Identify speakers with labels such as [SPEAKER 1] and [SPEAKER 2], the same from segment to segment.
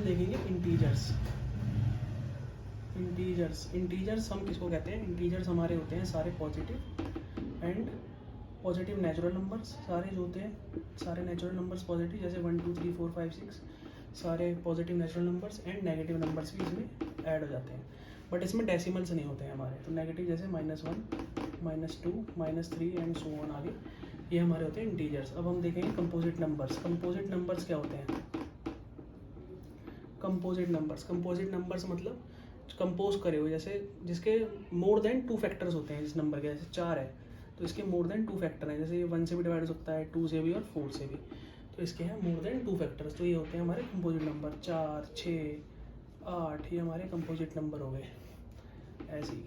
[SPEAKER 1] हम देखेंगे integers. Integers हम किसको कहते हैं? इंटीजर्स हमारे होते हैं सारे positive and positive natural numbers, सारे जो होते हैं सारे नेचुरल नंबर्स पॉजिटिव, जैसे 1 2 3 4 5 6 सारे positive natural numbers, and negative numbers भी इसमें ऐड हो जाते हैं, बट इसमें डेसिमल्स नहीं होते हैं हमारे। तो नेगेटिव जैसे -1 -2 -3 एंड सो ऑन आगे, ये हमारे होते हैं इंटीजर्स। अब हम देखेंगे कंपोजिट नंबर्स। कंपोजिट नंबर्स क्या होते हैं? कंपोजिट नंबर्स मतलब कंपोज करे हुए, जैसे जिसके मोर देन 2 फैक्टर्स होते हैं। जिस नंबर के जैसे 4 है तो इसके मोर देन 2 फैक्टर हैं, जैसे ये 1 से भी डिवाइड हो सकता है, 2 से भी और 4 से भी, तो इसके हैं मोर देन 2 फैक्टर्स। तो ये होते हैं हमारे कंपोजिट नंबर। 4 6 8 ये हमारे कंपोजिट नंबर हो गए ऐसे ही।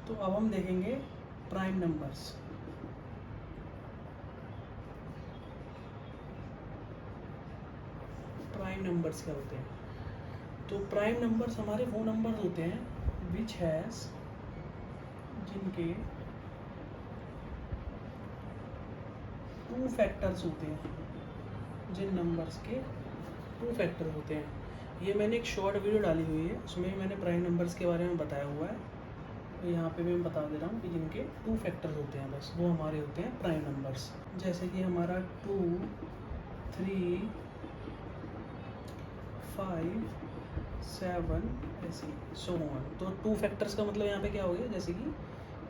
[SPEAKER 1] तो अब हम देखेंगे प्राइम नंबर्स। प्राइम नंबर्स क्या होते हैं? तो प्राइम नंबर्स हमारे वो नंबर्स होते हैं विच हैज़, जिनके 2 फैक्टर्स होते हैं, जिन नंबर्स के 2 फैक्टर होते हैं। ये मैंने एक शॉर्ट वीडियो डाली हुई है, उसमें मैंने प्राइम नंबर्स के बारे में बताया हुआ है। तो यहाँ पे मैं बता दे रहा हूँ कि जिनके 2 फैक्टर्स होते हैं बस, वो हमारे होते हैं प्राइम नंबर्स। जैसे कि हमारा 2 3 5 7 ऐसे सो ऑन। तो 2 फैक्टर्स का मतलब यहाँ पे क्या हो गया? जैसे कि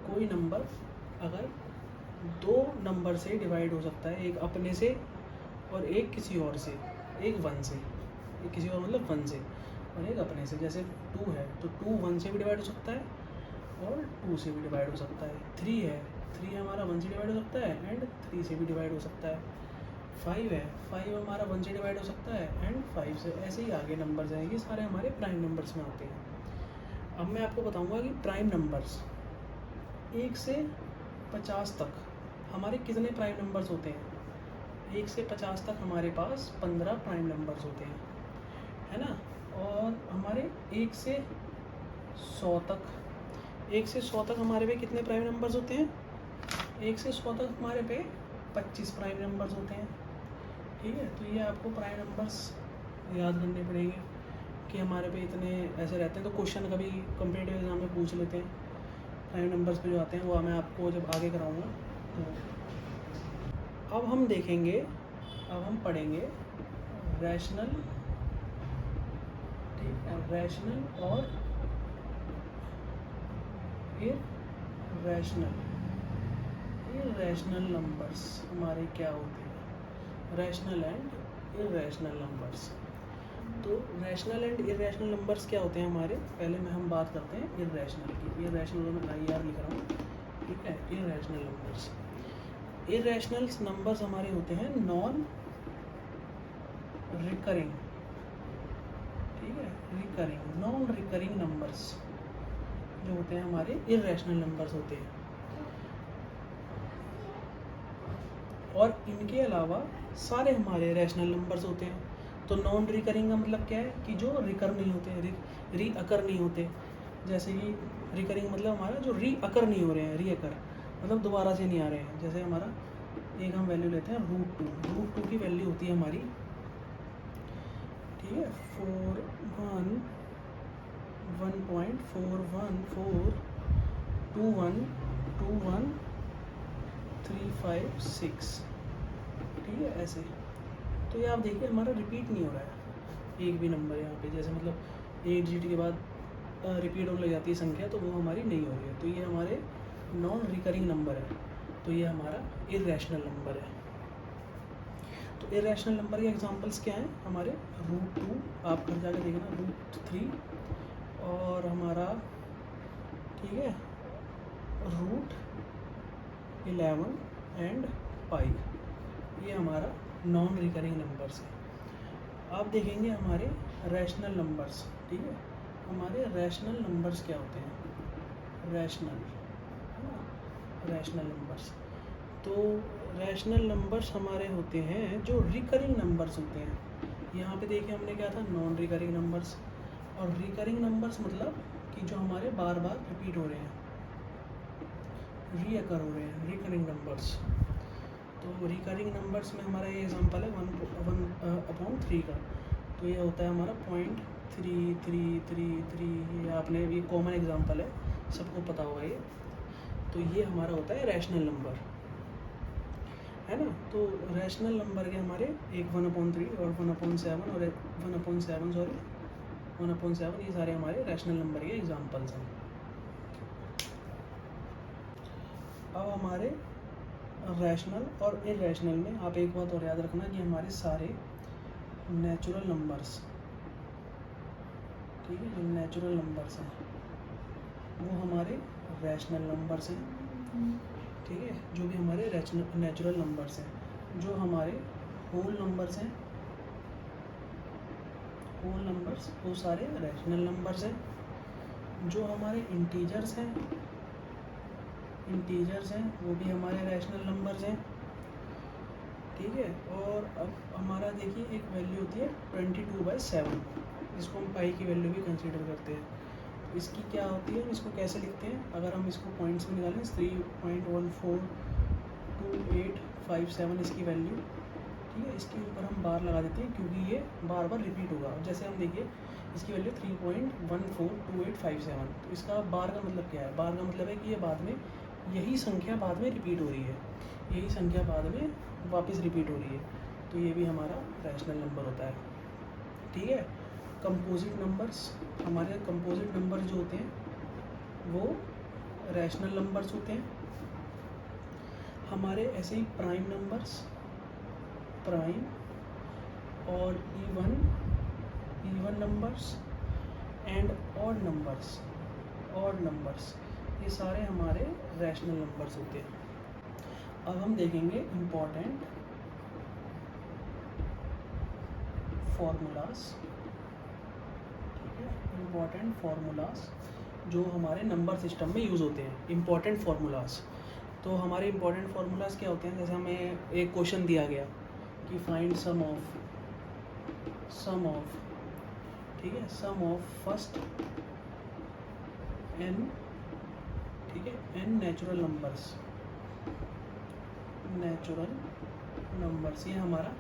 [SPEAKER 1] कोई नंबर अगर 2 नंबर से डिवाइड हो सकता है, एक अपने से और एक किसी और से, एक 1 से, एक किसी और मतलब 1 से और एक अपने से। जैसे 2 है तो 2 1 से भी डिवाइड हो सकता है और 2 से भी डिवाइड हो सकता है। 3 है, 3 हमारा 1 से डिवाइड हो सकता है एंड 3 से भी डिवाइड हो सकता है। 5 है, 5 हमारा 1 से डिवाइड हो सकता है एंड 5 से, ऐसे ही आगे नंबर्स हैं, ये सारे हमारे प्राइम नंबर्स में आते हैं। अब मैं आपको बताऊंगा कि प्राइम नंबर्स 1 से 50 तक हमारे कितने प्राइम नंबर्स होते हैं। 1 से 50 तक हमारे पास 15 प्राइम नंबर्स होते हैं, है ना। और हमारे 1 से 100 तक, 1 से 100 तक हमारे पे कितने प्राइम नंबर्स होते हैं? 1 से 100 तक हमारे पे 25 प्राइम नंबर्स होते हैं, ठीक है। तो ये आपको प्राइम नंबर्स याद करने पड़ेंगे कि हमारे पे इतने ऐसे रहते हैं। तो क्वेश्चन कभी कम्पिटिटिव एग्जाम में पूछ लेते हैं प्राइम नंबर्स पे जो आते हैं, वो मैं आपको जब आगे कराऊंगा। तो अब हम देखेंगे, अब हम पढ़ेंगे रैशनल, ठीक है, रैशनल और इर्रेशनल नंबर्स हमारे क्या होते हैं, रैशनल एंड इर्रेशनल नंबर्स। तो रैशनल एंड इर्रेशनल नंबर्स क्या होते हैं हमारे? पहले में हम बात करते हैं इर्रेशनल की। इर्रेशनल में IR लिख रहा हूँ, ठीक है। इर्रेशनल नंबर्स, इर्रेशनल नंबर्स हमारे होते हैं नॉन रिकरिंग, ठीक है, रिकरिंग, नॉन रिकरिंग नंबर्स जो होते हैं हमारे इर्रेशनल नंबर्स होते हैं। और इनके अलावा सारे हमारे रैशनल नंबर्स होते हैं। तो नॉन रिकरिंग का मतलब क्या है? कि जो रिकर नहीं होते, रीअकर नहीं होते। जैसे कि रिकरिंग मतलब हमारा जो रीअकर नहीं हो रहे हैं, रीअकर मतलब दोबारा से नहीं आ रहे हैं। जैसे हमारा एक हम वैल्यू लेते हैं √2 की वैल्यू होती है हमारी, ठीक है, 1.41121 ठीक है ऐसे। तो ये आप देखिए हमारा रिपीट नहीं हो रहा है एक भी नंबर यहाँ पे, जैसे मतलब 8 डिजिट के बाद रिपीट होने लग जाती है संख्या, तो वो हमारी नहीं हो रही है। तो ये हमारे नॉन रिकरिंग नंबर है, तो ये हमारा इर्रेशनल नंबर है। तो इर्रेशनल नंबर के एग्जांपल्स क्या हैं हमारे? √2, आप घर जाकर देखना, √3 और हमारा, ठीक है, √11 एंड पाई, ये हमारा नॉन रिकरिंग नंबर्स है। आप देखेंगे हमारे रैशनल नंबर्स, ठीक है। हमारे रैशनल नंबर्स क्या होते हैं? रैशनल नंबर्स, तो रैशनल नंबर्स हमारे होते हैं जो रिकरिंग नंबर्स होते हैं। यहाँ पे देखिए हमने क्या था, नॉन रिकरिंग नंबर्स, और रिकरिंग नंबर्स मतलब कि जो हमारे बार बार रिपीट हो रहे हैं, रीअकर हो रहे हैं, रिकरिंग नंबर्स। तो रिकरिंग नंबर्स में हमारा ये एग्जांपल है 1/3 का, तो ये होता है हमारा 0.3333, ये आपने, ये कॉमन एग्जांपल है, सबको पता होगा ये। तो ये हमारा होता है रैशनल नंबर, है ना। तो रैशनल नंबर के हमारे एक 1/3 और 1/7 और 1/7 सॉरी 1/7, ये सारे हमारे रैशनल नंबर के एग्जांपल्स हैं। अब हमारे रैशनल और इरेशनल में आप एक बात और याद रखना कि हमारे सारे नेचुरल नंबर्स, ठीक है, जो नेचुरल नंबर्स हैं वो हमारे रैशनल नंबर्स हैं, ठीक है। जो भी हमारे नेचुरल नंबर्स हैं, जो हमारे होल नंबर्स हैं, होल नंबर्स वो सारे रैशनल नंबर्स हैं। जो हमारे इंटीजर्स हैं वो भी हमारे रैशनल नंबर्स हैं, ठीक है। और अब हमारा देखिए एक वैल्यू होती है 22/7, जिसको हम पाई की वैल्यू भी कंसीडर करते हैं। इसकी क्या होती है, इसको कैसे लिखते हैं, अगर हम इसको पॉइंट्स में निकालें 3.142857 इसकी वैल्यू, ठीक है। इसके ऊपर हम बार लगा देते हैं क्योंकि ये बार बार रिपीट होगा। जैसे हम देखिए इसकी वैल्यू 3.142857, तो इसका बार का मतलब क्या है, बार का मतलब है कि ये बाद में यही संख्या बाद में रिपीट हो रही है, यही संख्या बाद में वापस रिपीट हो रही है, तो ये भी हमारा रैशनल नंबर होता है, ठीक है। कंपोजिट नंबर्स, हमारे कंपोजिट नंबर्स जो होते हैं वो रैशनल नंबर्स होते हैं। हमारे ऐसे ही प्राइम नंबर्स, प्राइम और even numbers and odd numbers, ये सारे हमारे रैशनल नंबर्स होते हैं। अब हम देखेंगे इम्पॉर्टेंट फार्मूलाज, ठीक है, इम्पॉर्टेंट फार्मूलाज जो हमारे नंबर सिस्टम में यूज़ होते हैं। इम्पॉर्टेंट फार्मूलाज, तो हमारे इम्पॉर्टेंट फार्मूलाज क्या होते हैं, जैसे हमें एक क्वेश्चन दिया गया कि फाइंड सम ऑफ, ठीक है, सम ऑफ फर्स्ट n, ठीक है, n नेचुरल नंबर्स, ये हमारा,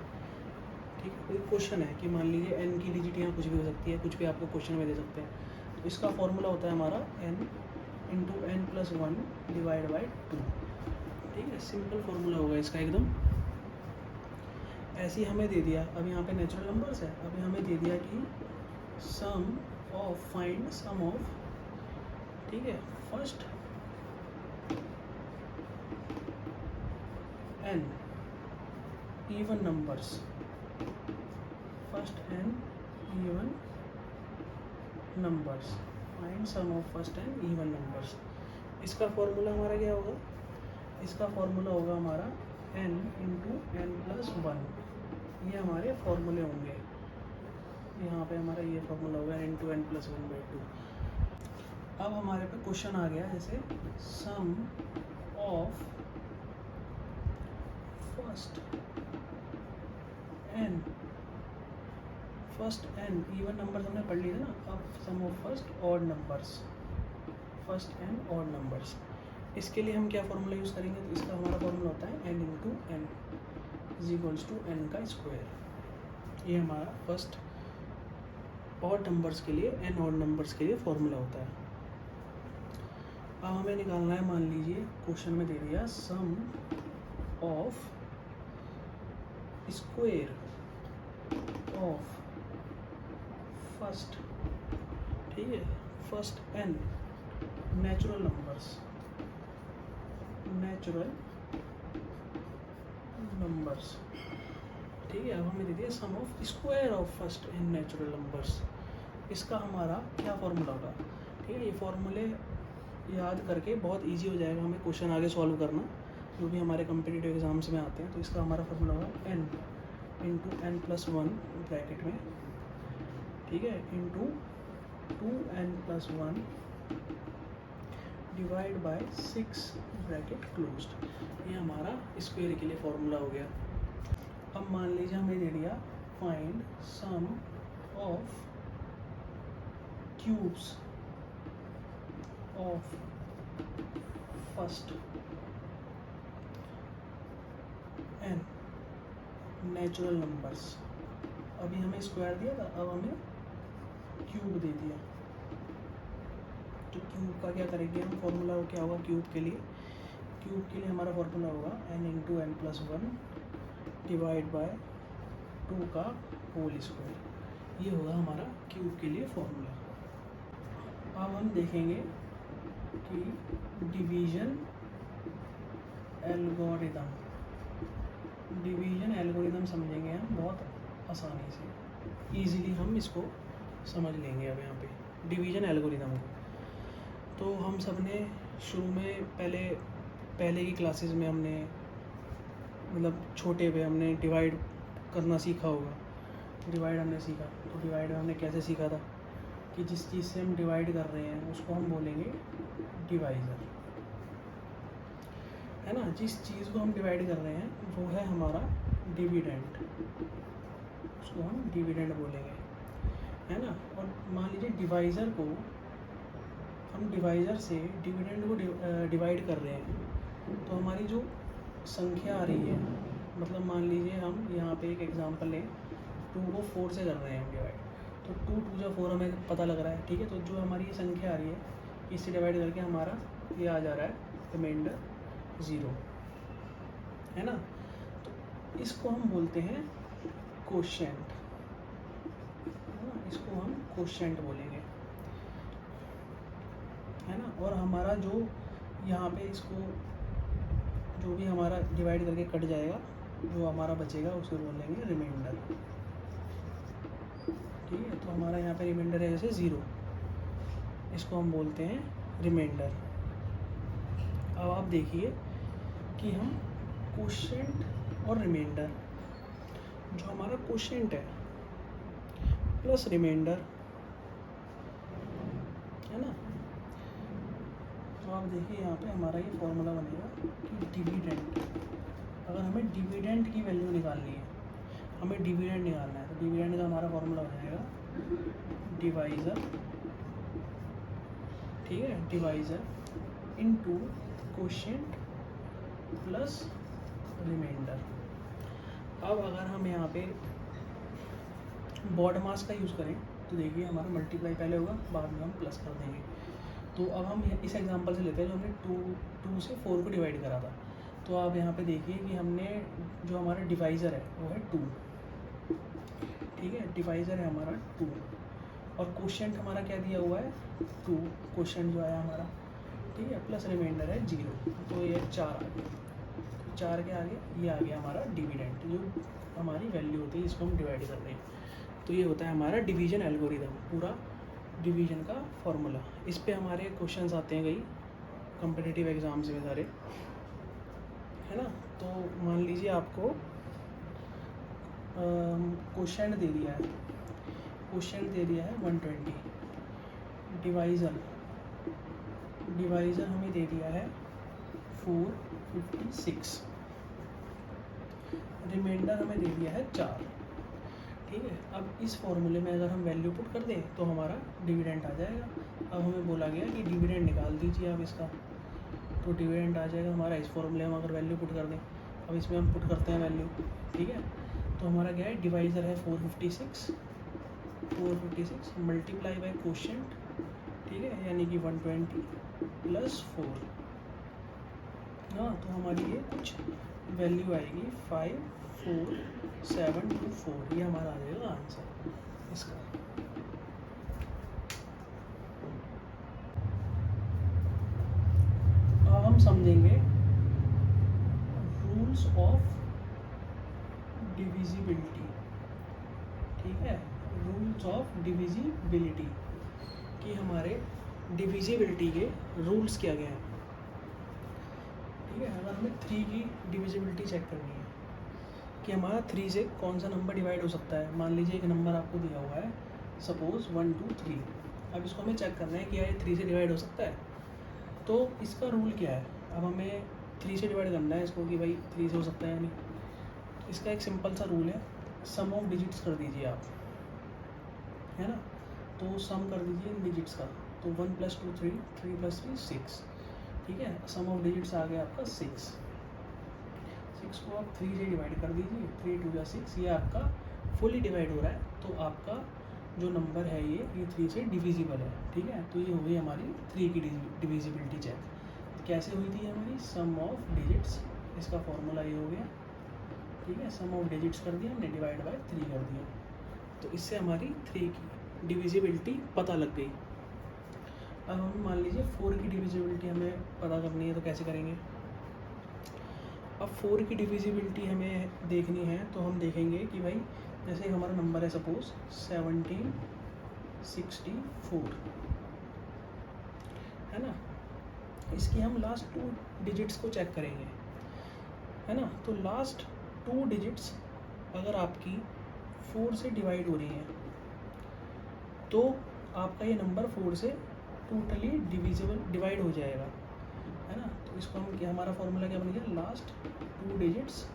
[SPEAKER 1] ठीक है, कोई क्वेश्चन है कि मान लीजिए n की डिजिट यहाँ कुछ भी हो सकती है, कुछ भी आपको क्वेश्चन में दे सकते हैं, तो इसका फॉर्मूला होता है हमारा n × n+1 डिवाइड बाई 2, ठीक है। सिंपल फॉर्मूला होगा इसका एकदम। ऐसे ही हमें दे दिया, अब यहाँ पे नेचुरल नंबर्स है, अभी हमें दे दिया कि फाइंड सम ऑफ, ठीक है, first n even numbers, find sum of first n even numbers. इसका फॉर्मूला हमारा क्या होगा, इसका फॉर्मूला होगा हमारा n × n+1, ये हमारे फॉर्मूले होंगे। यहाँ पे हमारा ये फॉर्मूला होगा n × n+1/2। अब हमारे पे क्वेश्चन आ गया, जैसे sum of first n even numbers हमने पढ़ लिए थे ना। अब sum of first odd numbers, इसके लिए हम क्या फॉर्मूला यूज़ करेंगे, तो इसका हमारा फॉर्मूला होता है n × n = n का स्क्वायर। ये हमारा फर्स्ट ऑड नंबर्स के लिए, n ऑड नंबर्स के लिए फॉर्मूला होता है। अब हमें निकालना है, मान लीजिए क्वेश्चन में दे दिया sum of square of first, ठीक है, फर्स्ट n नेचुरल नंबर्स, ठीक है। अब हमें दे दिया sum of square of first n natural numbers, इसका हमारा क्या फॉर्मूला होगा, ठीक है। ये फॉर्मूले याद करके बहुत इजी हो जाएगा हमें क्वेश्चन आगे सॉल्व करना, जो भी हमारे कम्पिटिटिव एग्जाम्स में आते हैं। तो इसका हमारा फॉर्मूला होगा n × n+1 ब्रैकेट में, ठीक है, × 2n+1 divide by 6 bracket closed. ये हमारा स्क्वायर के लिए फॉर्मूला हो गया। अब मान लीजिए हमें दे दिया find sum of cubes of first n natural numbers. अभी हमें स्क्वायर दिया था, अब हमें क्यूब दे दिया, तो क्यूब का क्या करेंगे हम, फॉर्मूला क्या होगा क्यूब के लिए? क्यूब के लिए हमारा फॉर्मूला होगा n into n plus one divide by 2 का होल स्क्वायर। ये होगा हमारा क्यूब के लिए फॉर्मूला। अब हम देखेंगे कि डिवीजन एल्गोरिदम समझेंगे हम बहुत आसानी से, इजीली हम इसको समझ लेंगे। अब यहाँ पे डिवीजन एल्गोरिदम को तो हम सब ने शुरू में पहले की क्लासेस में हमने मतलब छोटे पे हमने डिवाइड करना सीखा होगा। डिवाइड हमने सीखा, तो डिवाइड हमने कैसे सीखा था कि जिस चीज़ से हम डिवाइड कर रहे हैं उसको हम बोलेंगे डिवाइज़र, है ना। जिस चीज़ को हम डिवाइड कर रहे हैं वो है हमारा डिविडेंड, उसको हम डिविडेंड बोलेंगे, है ना। और मान लीजिए डिवाइज़र को हम डिवाइज़र से डिविडेंड को डिवाइड कर रहे हैं, तो हमारी जो संख्या आ रही है, मतलब मान लीजिए हम यहाँ पे एक एग्जांपल लें, 2 को 4 से कर रहे हैं हम डिवाइड, तो 2 2 जा 4 हमें पता लग रहा है, ठीक है। तो जो हमारी ये संख्या आ रही है इससे डिवाइड करके हमारा ये आ जा रहा है रिमाइंडर 0, है ना। तो इसको हम बोलते हैं कोशेंट, है ना, इसको हम कोशेंट बोलेंगे, है ना। और हमारा जो यहाँ पे इसको जो भी हमारा डिवाइड करके कट जाएगा, जो हमारा बचेगा उसको बोलेंगे रिमाइंडर, ठीक है। तो हमारा यहाँ पे रिमाइंडर है जैसे 0, इसको हम बोलते हैं रिमाइंडर। अब आप देखिए कि हम कोशेंट और रिमाइंडर, जो हमारा कोशेंट है प्लस रिमाइंडर, है ना। तो आप देखिए यहाँ पे हमारा ये फॉर्मूला बनेगा कि डिविडेंड, अगर हमें डिविडेंड की वैल्यू निकालनी है, हमें डिविडेंड निकालना है, तो डिविडेंड का हमारा फॉर्मूला हो जाएगा डिवाइज़र, ठीक है, divisor into quotient plus remainder. अब अगर हम यहाँ पे बॉड मास का यूज़ करें तो देखिए हमारा मल्टीप्लाई पहले होगा, बाद में हम प्लस कर देंगे। तो अब हम इस एग्जांपल से लेते हैं जो हमने 2 से 4 को डिवाइड करा था। तो आप यहाँ पे देखिए कि हमने जो हमारा डिवाइज़र है वो है 2, ठीक है, डिवाइज़र है हमारा 2, और कोशेंट हमारा क्या दिया हुआ है 2, कोशेंट जो आया हमारा, ठीक है, प्लस रिमाइंडर है 0, तो ये 4 आ गया। 4 के आगे ये आ गया हमारा डिविडेंड, जो हमारी वैल्यू होती है जिसको हम डिवाइड कर रहे हैं। तो ये होता है हमारा डिवीजन एल्गोरिदम, पूरा डिवीजन का फॉर्मूला। इस पे हमारे क्वेश्चंस आते हैं कई कॉम्पिटिटिव एग्ज़ाम्स में सारे, है ना। तो मान लीजिए आपको कोशेंट दे दिया है, कोशेंट दे दिया है 120, डिवाइज़र हमें दे दिया है 456, रिमाइंडर हमें दे दिया है 4, ठीक है। अब इस फॉर्मूले में अगर हम वैल्यू पुट कर दें तो हमारा डिविडेंड आ जाएगा। अब हमें बोला गया कि डिविडेंड निकाल दीजिए आप इसका, तो डिविडेंड आ जाएगा हमारा इस फॉर्मूले में अगर वैल्यू पुट कर दें। अब इसमें हम पुट करते हैं वैल्यू, ठीक है। तो हमारा क्या है, डिवाइज़र है 456 मल्टीप्लाई बाय कोशेंट, ठीक है, यानी कि 120 प्लस 4, हाँ। तो हमारी ये कुछ वैल्यू आएगी 54724, ये हमारा आ जाएगा आंसर इसका। अब हम समझेंगे रूल्स ऑफ डिविजिबिलिटी, ठीक है, रूल्स ऑफ डिविजिबिलिटी कि हमारे डिविजिबिलिटी के रूल्स क्या क्या हैं, ठीक है। अगर हमें 3 की डिविजिबिलिटी चेक करनी है कि हमारा 3 से कौन सा नंबर डिवाइड हो सकता है। मान लीजिए एक नंबर आपको दिया हुआ है, सपोज़ 1 2 3, अब इसको हमें चेक करना है कि ये 3 से डिवाइड हो सकता है। तो इसका रूल क्या है, अब हमें 3 से डिवाइड करना है इसको कि भाई 3 से हो सकता है या नहीं। इसका एक सिंपल सा रूल है, सम ऑफ डिजिट्स कर दीजिए आप, है ना। तो सम कर दीजिए इन डिजिट्स का, तो 1 + 2 3, 3 + 3 6, ठीक है। सम ऑफ डिजिट्स आ गया आपका 6। 6 को आप 3 से डिवाइड कर दीजिए, 3 2 या 6, ये आपका फुली डिवाइड हो रहा है, तो आपका जो नंबर है ये 3 से डिविजिबल है, ठीक है। तो ये हो गई हमारी 3 की डिविजिबिलिटी चेक। कैसे हुई थी हमारी, सम ऑफ डिजिट्स, इसका फॉर्मूला ये हो गया, ठीक है। सम ऑफ डिजिट्स कर दिया हमने, डिवाइड बाय 3 कर दिया, तो इससे हमारी 3 की डिविजिबिलिटी पता लग गई। अब हम मान लीजिए 4 की डिविजिबिलिटी हमें पता करनी है, तो कैसे करेंगे। अब 4 की डिविजिबिलिटी हमें देखनी है, तो हम देखेंगे कि भाई जैसे हमारा नंबर है सपोज 1764, है ना। इसकी हम लास्ट 2 डिजिट्स को चेक करेंगे, है ना। तो लास्ट 2 डिजिट्स अगर आपकी 4 से डिवाइड हो रही हैं, तो आपका ये नंबर 4 से टोटली डिवाइड हो जाएगा, है ना। तो इसको हम क्या, हमारा फॉर्मूला क्या बन गया, लास्ट 2 डिजिट्स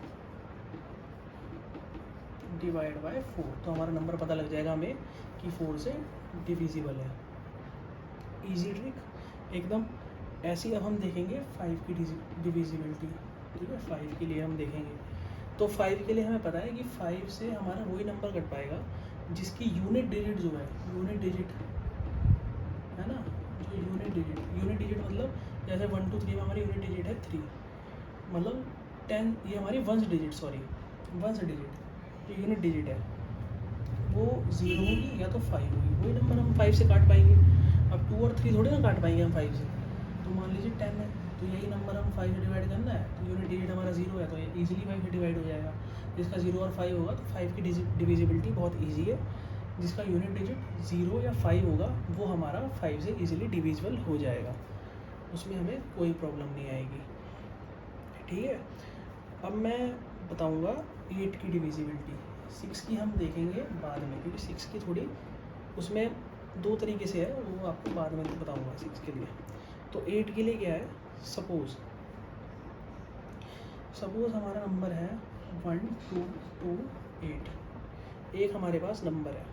[SPEAKER 1] डिवाइड बाय 4, तो हमारा नंबर पता लग जाएगा हमें कि 4 से डिविजिबल है। इजी ट्रिक एकदम। ऐसी अब हम देखेंगे 5 की डिविजिबिलिटी, ठीक है। 5 के लिए हम देखेंगे, तो 5 के लिए हमें पता है कि 5 से हमारा वही नंबर कट पाएगा जिसकी यूनिट डिजिट जो है, यूनिट डिजिट है ना, जो यूनिट डिजिट मतलब जैसे 1 2 3 में हमारी यूनिट डिजिट है 3, मतलब 10, ये हमारी वंस डिजिट जो यूनिट डिजिट है वो 0 होगी या तो 5 होगी, वही नंबर हम 5 से काट पाएंगे। अब 2 और 3 थोड़ी ना काट पाएंगे हम 5 से, तो मान लीजिए 10 है, तो यही नंबर हम 5 से डिवाइड करना है, तो यूनिट डिजिट हमारा 0 है, तो ये ईजिली 5 से डिवाइड हो जाएगा। जिसका 0 और 5 होगा, तो 5 की डिविजिबिलिटी बहुत ईजी है। जिसका यूनिट डिजिट 0 या 5 होगा वो हमारा 5 से ईजिली डिविजिबल हो जाएगा, उसमें हमें कोई प्रॉब्लम नहीं आएगी, ठीक है। अब मैं बताऊंगा 8 की डिविजिबिलिटी। 6 की हम देखेंगे बाद में, क्योंकि 6 की थोड़ी उसमें 2 तरीके से है, वो आपको बाद में बताऊंगा 6 के लिए। तो 8 के लिए क्या है, सपोज हमारा नंबर है 1 2 2 8, एक हमारे पास नंबर है,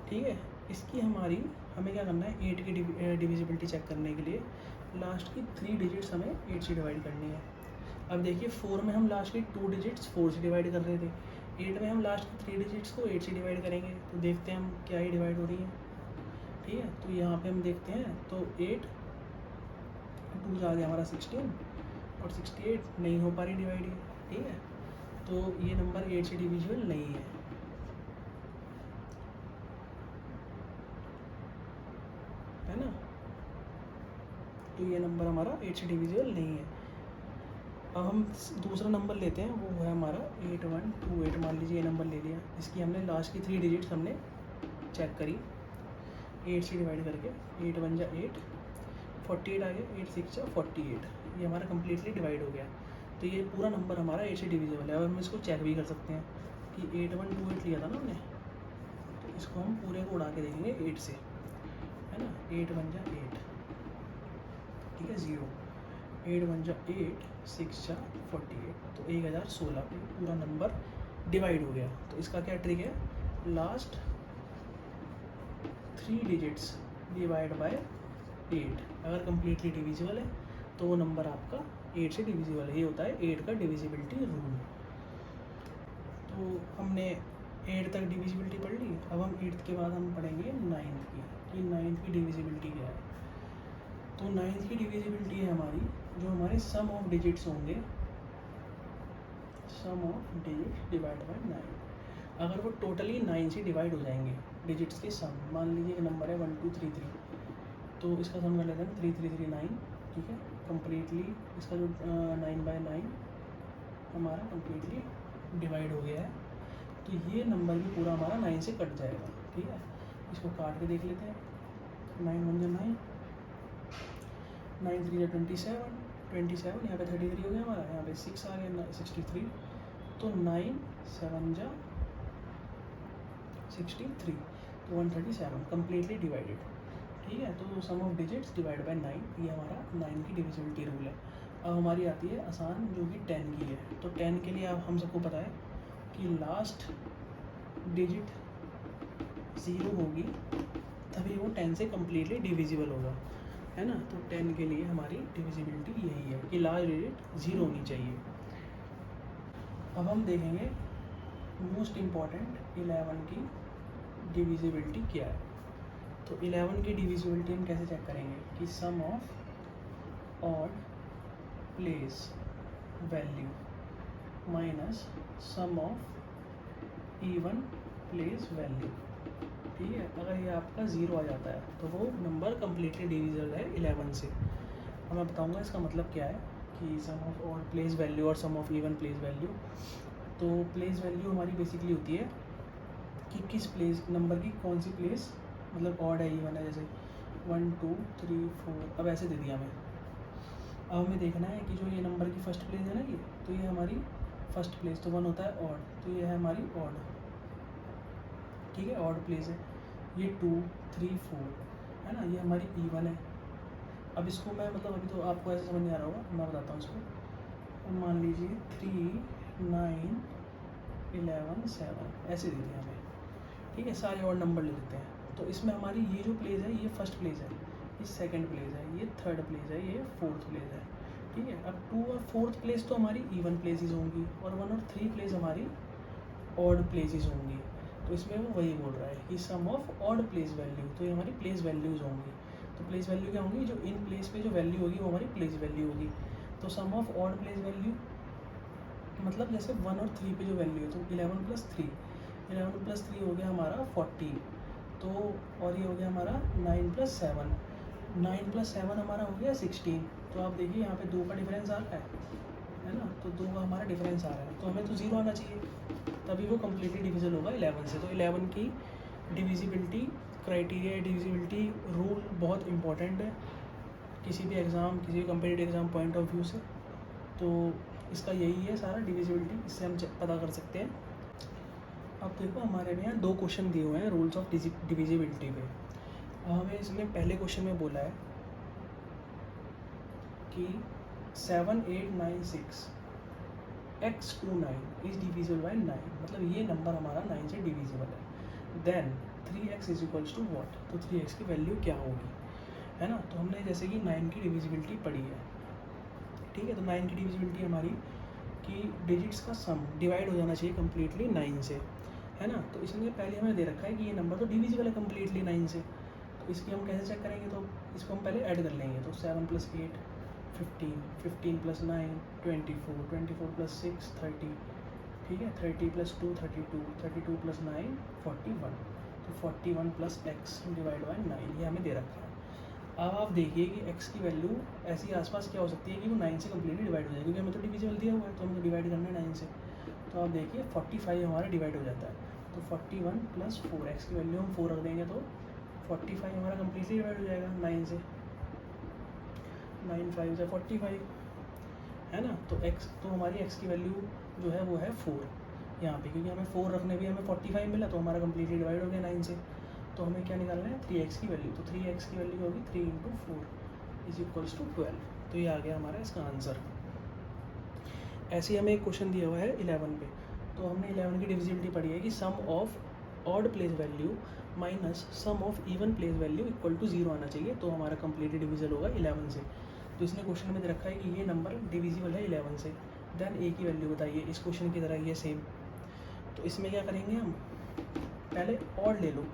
[SPEAKER 1] ठीक है। इसकी हमें क्या करना है, 8 की डिविजिबिलिटी चेक करने के लिए लास्ट की 3 डिजिट्स हमें 8 से डिवाइड करनी है। अब देखिए 4 में हम लास्ट की 2 डिजिट्स 4 से डिवाइड कर रहे थे, 8 में हम लास्ट की 3 डिजिट्स को 8 से डिवाइड करेंगे, तो देखते हैं हम क्या ही डिवाइड हो रही है, ठीक है। तो यहाँ पे हम देखते हैं, तो 8 2 आ गया हमारा 16 और 68 नहीं हो पा रही डिवाइड, ठीक है। तो ये नंबर 8 से डिविजिबल नहीं है ना। तो ये नंबर हमारा 8 से डिविजिबल नहीं है। अब हम दूसरा नंबर लेते हैं, वो है हमारा 8128, मान लीजिए ये नंबर ले लिया। इसकी हमने लास्ट की 3 डिजिट्स हमने चेक करी 8 से डिवाइड करके, 8 1 जा 8, 48 आ गया, 8 6 जा 48, ये हमारा कम्प्लीटली डिवाइड हो गया। तो ये पूरा नंबर हमारा 8 से डिविजिबल है। और हम इसको चेक भी कर सकते हैं कि 8128 लिया था ना हमने, तो इसको हम पूरे को उड़ा के देखेंगे 8 से, है ना। 8 1 जा 8, ठीक है, 0, 8 1 जा 8, 6 जा 48, तो 1016 पे पूरा नंबर डिवाइड हो गया। तो इसका क्या ट्रिक है, लास्ट 3 डिजिट्स डिवाइड बाय 8, अगर कम्प्लीटली डिविजिबल है तो वो नंबर आपका 8 से डिविजिबल है। ये होता है 8 का डिविजिबिलिटी रूल। तो हमने 8 तक डिविजिबिलिटी पढ़ ली। अब हम 8th के बाद हम पढ़ेंगे 9th की, कि 9th की डिविजिबिलिटी क्या है। तो 9th की डिविजिबिलिटी है हमारी, जो हमारे सम ऑफ डिजिट्स होंगे, सम ऑफ डिजिट डिवाइड बाय 9, अगर वो टोटली 9 से डिवाइड हो जाएंगे डिजिट्स के सम। मान लीजिए एक नंबर है 1 2 3 3, तो इसका सम कर लेते हैं 3 3 3 9, ठीक है। कम्प्लीटली इसका जो 9 बाय 9 हमारा कम्प्लीटली डिवाइड हो गया है, तो ये नंबर भी पूरा हमारा 9 से कट जाएगा, ठीक है। इसको काट के देख लेते हैं, 9 1 जा 9, 9 3 जा 27, यहाँ पे 33 हो गया हमारा, यहाँ पे 6 आ गया 63, तो 9 7 जा 63, तो 137 कम्प्लीटली डिवाइडेड, ठीक है। तो सम ऑफ डिजिट्स डिवाइड बाय 9, ये हमारा 9 की डिविजिबिलिटी रूल है। अब हमारी आती है आसान, जो कि 10 की है। तो 10 के लिए अब हम सबको पता है कि लास्ट डिजिट 0 होगी तभी वो 10 से कम्प्लीटली डिविजिबल होगा, है ना। तो 10 के लिए हमारी डिविजिबिलिटी यही है कि लास्ट डिजिट 0 होनी चाहिए। अब हम देखेंगे मोस्ट इम्पॉर्टेंट 11 की डिविजिबिलिटी क्या है। तो 11 की डिविजिबिलिटी हम कैसे चेक करेंगे कि sum of odd place value minus sum of even place value. ठीक है, अगर ये आपका 0 आ जाता है तो वो नंबर कम्प्लीटली डिविजिबल है 11 से। अब मैं बताऊंगा इसका मतलब क्या है कि sum of odd place value और सम ऑफ इवन प्लेस वैल्यू। तो प्लेस वैल्यू हमारी बेसिकली होती है कि किस प्लेस नंबर की कौन सी प्लेस मतलब ऑड है इवन है, जैसे 1 2 3 4 अब ऐसे दे दिया मैं। अब हमें देखना है कि जो ये नंबर की फर्स्ट प्लेस है ना ये, तो ये हमारी फर्स्ट प्लेस तो 1 होता है ऑड, तो ये है हमारी ऑड। ठीक है, ऑड प्लेस है। ये 2 3 4 है ना, ये हमारी इवन है। अब इसको मैं मतलब अभी तो आपको ऐसे समझ नहीं आ रहा होगा, मैं बताता हूँ इसको। मान लीजिए 3 9 11 7 ऐसे दे दिया हमें। ठीक है, सारे और नंबर ले लेते हैं। तो इसमें हमारी ये जो प्लेस है ये फर्स्ट प्लेस है, ये सेकंड प्लेस है, ये थर्ड प्लेस है, ये फोर्थ प्लेस है। ठीक है, अब 2 और 4th प्लेस तो हमारी इवन प्लेसेस होंगी और 1 और 3 प्लेस हमारी ऑड प्लेसेस होंगी। तो इसमें वो वही बोल रहा है कि sum of odd place value, तो ये हमारी प्लेस वैल्यूज़ होंगी। तो प्लेस वैल्यू क्या होंगी, जो इन प्लेस पे जो वैल्यू होगी वो हमारी प्लेस वैल्यू होगी। तो सम ऑफ ऑड प्लेस वैल्यू मतलब जैसे 1 और 3 पे जो वैल्यू है, तो 11 + 3 11 + 3 हो गया हमारा 14। तो और ये हो गया हमारा 9 + 7 9 + 7 हमारा हो गया 16। तो आप देखिए यहाँ पे 2 का डिफरेंस आ रहा है ना, तो 2 का हमारा डिफरेंस आ रहा है, तो हमें तो 0 आना चाहिए, तभी वो कम्प्लीटली डिविजल होगा 11 से। तो 11 की डिविजिबिलिटी क्राइटेरिया, डिविजिबिलिटी रूल बहुत इंपॉर्टेंट है किसी भी एग्ज़ाम, किसी भी competitive exam point of view से। तो इसका यही है सारा डिविजिबिलिटी, इससे हम पता कर सकते हैं। अब देखो हमारे में यहाँ 2 क्वेश्चन दिए हुए हैं रूल्स ऑफ डिविजिबिलिटी पे। हमें इसमें पहले क्वेश्चन में बोला है कि 7 8 9 6 x29 इज डिविजिबल बाय 9, मतलब ये नंबर हमारा 9 से डिविजिबल है। Then 3x is equals to what, तो 3x की वैल्यू क्या होगी, है ना। तो हमने जैसे कि 9 की डिविजिबिलिटी पढ़ी है। ठीक है, तो 9 की डिविजिबिलिटी हमारी कि डिजिट्स का सम डिवाइड हो जाना चाहिए कम्प्लीटली 9 से, है ना। तो इसलिए पहले हमें दे रखा है कि ये नंबर तो डिविजिबल है कम्प्लीटली 9 से। तो इसकी हम कैसे चेक करेंगे, तो इसको हम पहले ऐड कर लेंगे। तो 7 + 8 15 15 + 9 24 24 + 6 30। ठीक है, 30 + 2 32 32 + 9 41। तो 41 + x डिवाइड बाय 9 ये हमें दे रखा है। अब आप देखिए कि x की वैल्यू ऐसी आसपास क्या हो सकती है कि वो 9 से कम्प्लीटली डिवाइड हो जाए, क्योंकि हमें तो डिविजिबल दिया हुआ है, तो हमें तो डिवाइड करना है 9 से। तो आप देखिए 45 हमारा डिवाइड हो जाता है। तो 41 + 4 x की वैल्यू हम 4 रख देंगे तो 45 हमारा कम्प्लीटली डिवाइड हो जाएगा 9 से। 9 5 से 45, है ना। तो x तो हमारी x की वैल्यू जो है वो है 4 यहाँ पे, क्योंकि हमें 4 रखने भी हमें 45 मिला, तो हमारा कम्प्लीटली डिवाइड हो गया 9 से। तो हमें क्या निकालना है, 3x की वैल्यू। तो 3x की वैल्यू होगी 3 × 4 इज इक्वल्स टू 12। तो ये आ गया हमारा इसका आंसर। ऐसे ही हमें एक क्वेश्चन दिया हुआ है 11 पे। तो हमने 11 की डिविजिबिलिटी पढ़ी है कि sum of odd place value minus sum of even place value equal to 0 आना चाहिए, तो हमारा कम्प्लीटली डिविजल होगा 11 से। तो इसने क्वेश्चन में दे रखा है कि ये नंबर डिविजिबल है 11 से। देन a की वैल्यू बताइए, इस क्वेश्चन की तरह ये सेम। तो इसमें क्या करेंगे हम, पहले ऑड ले लो,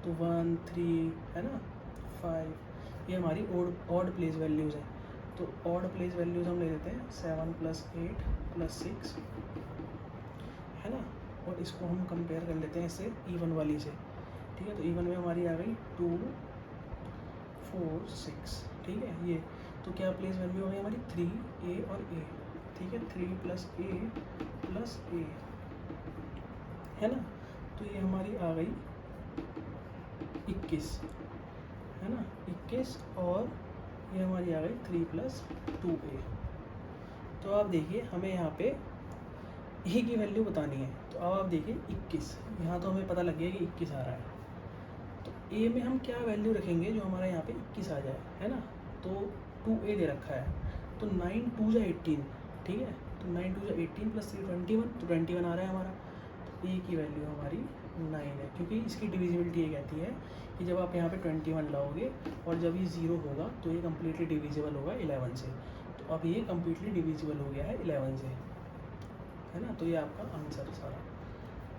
[SPEAKER 1] तो 1 3 है ना 5, ये हमारी ऑड प्लेस वैल्यूज़ हैं। तो ऑड प्लेस वैल्यूज़ हम ले लेते हैं 7 + 8 + 6, है ना। और इसको हम कंपेयर कर लेते हैं इससे इवन वाली से। ठीक है, तो इवन में हमारी आ गई 2 4 6। ठीक है, ये तो क्या प्लेस वैल्यू हो गई हमारी 3a और a। ठीक है, 3 + a + a, है ना। तो ये हमारी आ गई 21, है ना 21, और ये हमारी आ गई 3 + 2a। तो आप देखिए हमें यहाँ पे a की वैल्यू बतानी है। तो अब आप देखिए 21, यहाँ तो हमें पता लग गया कि 21 आ रहा है। तो a में हम क्या वैल्यू रखेंगे जो हमारा यहाँ पे 21 आ जाए, है ना। तो 2a दे रखा है, तो 9 2 × 18। ठीक है, तो 9 2 × 18 + 3 21, तो 21 आ रहा है हमारा। तो a की वैल्यू हमारी 9 है, क्योंकि इसकी डिविजिबिलिटी ये कहती है कि जब आप यहाँ पे 21 लाओगे और जब ये 0 होगा तो ये कम्प्लीटली डिविजिबल होगा 11 से। तो अब ये कम्प्लीटली डिविजिबल हो गया है 11 से, है ना, तो ये आपका आंसर सारा।